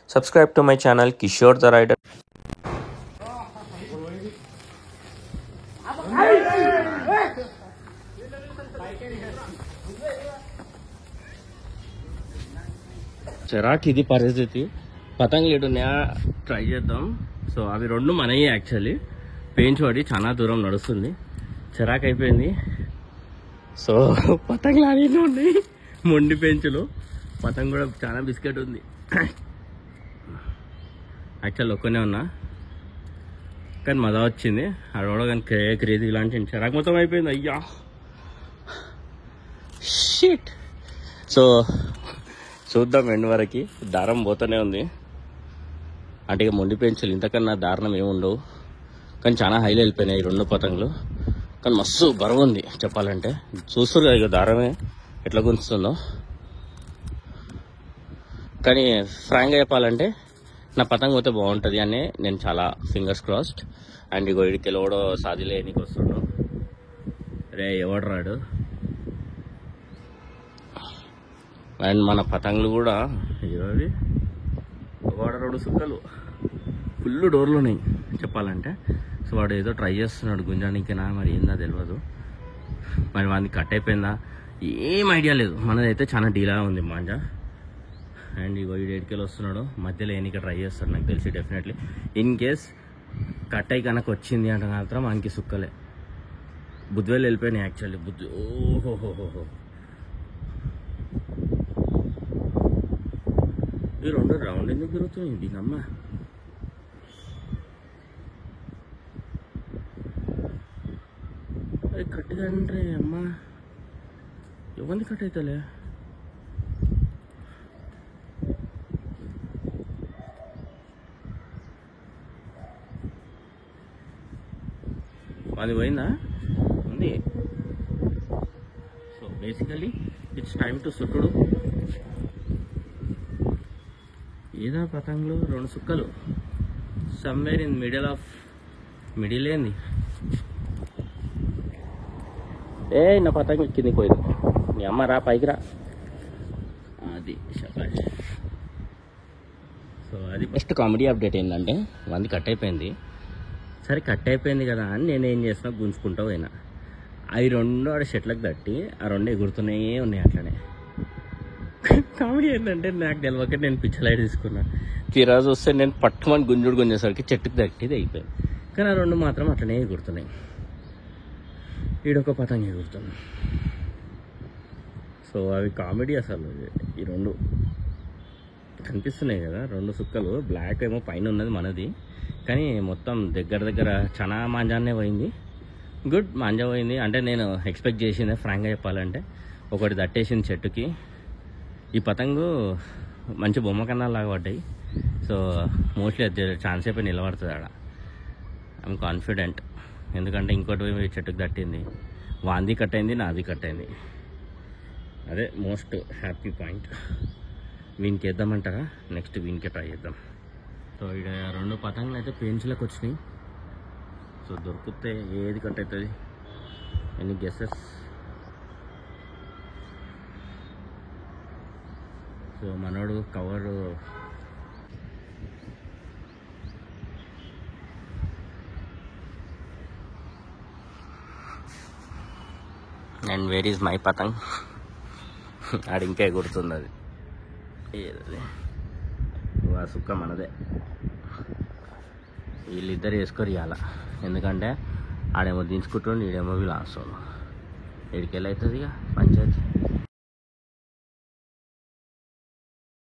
Subscribe to my channel Kishore the Rider. చిరాకు ఇది పరిస్థితి. పతంగులు ఎటు ట్రై చేద్దాం. సో అవి రెండు మనయ్యే యాక్చువల్లీ. పెంచు పడి చాలా దూరం నడుస్తుంది, చిరాకు అయిపోయింది. సో పతంగులు అవి ఉన్నాయి, మొండి పెంచులు. పతంగు కూడా చాలా బిస్కెట్ ఉంది. యాక్చువల్ ఒక్కనే ఉన్నా కానీ మజా వచ్చింది. అడవడ కానీ క్రేజీ ఇలాంటి చిరాకు మొత్తం అయిపోయింది. అయ్యా షిట్. సో చూద్దాం ఎండ్ వరకు. దారం పోతూనే ఉంది. అంటే ఇక మొండి పెంచులు ఇంతకన్నా దారుణం ఏముండవు, కానీ చాలా హైలో వెళ్ళిపోయినాయి ఈ రెండు పతంగులు. కానీ మస్తు బరువు ఉంది చెప్పాలంటే. చూస్తారు కదా ఇక దారమే ఎట్లా గుంచుతుందో. కానీ ఫ్రాంక్గా చెప్పాలంటే నా పతంగ పోతే బాగుంటుంది అని నేను చాలా ఫింగర్స్ క్రాస్డ్. అండ్ ఇగో ఇడికి ఎవడో సాధిలే నీకు వస్తుండు. రే ఎవడు రాడు. అండ్ మన పతంగులు కూడా ఇవి వాడు రెండు సుక్కలు ఫుల్ డోర్లు ఉన్నాయి చెప్పాలంటే. సో వాడు ఏదో ట్రై చేస్తున్నాడు గుంజానికినా, మరి ఏందా తెలియదు. మరి వాడిని కట్ అయిపోయిందా ఏం ఐడియా లేదు. మనదైతే చాలా డీలా ఉంది మాంజా. అండ్ ఇగో ఈ డేట్కెళ్ళి వస్తున్నాడు, మధ్యలో ఎన్నిక ట్రై చేస్తాడు నాకు తెలిసి డెఫినెట్లీ. ఇన్ కేస్ కట్ అయి కనుక వచ్చింది అంటే మాత్రం మనకి సుక్కలే. బుద్ధివేలు వెళ్ళిపోయినాయి యాక్చువల్లీ. ఓహోహోహో ఈ రెండు రౌండ్ ఎందుకు తిరుగుతుంది దీనమ్మ. అది కట్టుగా అంటే అమ్మ ఎవరిని కట్ అవుతలే. అది పోయిందా ఉంది. So basically it's time to సుట్టుడు. ఏదా పతంగులు రెండు సుక్కలు సమ్వేర్ ఇన్ మిడిల్ ఏంది. నా పతంగు కిందికి పోయింది. నీ అమ్మ రా పైకి రా. అది శబాష్. సో అది బెస్ట్ కామెడీ అప్డేట్ ఏంటంటే మంది కట్ అయిపోయింది. సరే కట్ అయిపోయింది కదా అని నేనేం చేసినా గుంజుకుంటా పోయినా. అవి రెండు ఆడ చెట్లకు తట్టి ఆ రెండు ఎగురుతూనే ఉన్నాయి అట్లనే. కామెడీ ఏంటంటే నాకు తెలియక నేను పిచ్చలైట్ తీసుకున్నా. తీరా చూస్తే నేను పట్టుమని గుంజేసరికి చెట్టుకు తట్టిది అయిపోయింది. కానీ ఆ రెండు మాత్రం అట్లనే ఎగురుతున్నాయి. ఈడొక పతంగ ఎగురుతుంది. సో అవి కామెడీ అసలు. ఈ రెండు కనిపిస్తున్నాయి కదా రెండు సుక్కలు. బ్లాక్ ఏమో పైన ఉన్నది మనది, కానీ మొత్తం దగ్గర చాలా మాంజానే పోయింది. గుడ్ మాంజా పోయింది. అంటే నేను ఎక్స్పెక్ట్ చేసిందే ఫ్రాంక్గా చెప్పాలంటే. ఒకటి తట్టేసింది చెట్టుకి. ఈ పతంగు మంచి బొమ్మ కన్నా లాగా పడ్డాయి. సో మోస్ట్లీ అది ఛాన్స్ అయిపోయి నిలబడుతుంది ఆడ. I'm confident. ఎందుకంటే ఇంకోటి చెట్టుకి తట్టింది. వాంది కట్ అయింది, నాది కట్ అయింది. అదే మోస్ట్ హ్యాపీ పాయింట్. వీనికి వేద్దామంటారా? నెక్స్ట్ వీనికే ట్రై చేద్దాం. సో ఇక్కడ రెండు పతంగులు అయితే పెంచులకు వచ్చినాయి. సో దొరికితే ఏది కట్ అవుతుంది? Any guesses? సో మనోడు cover and where is my patang. ఆడ ఇంకా ఎగురుతుంది అది. ఏది ఆ సుక్క మనదే. వీళ్ళిద్దరు వేసుకొని ఇవ్వాల. ఎందుకంటే ఆడేమో దించుకుంటుండే, ఈడేమో వీళ్ళు ఆస్తాడు. ఎడికెళ్ళి అవుతుంది ఇక పంచాయతీ.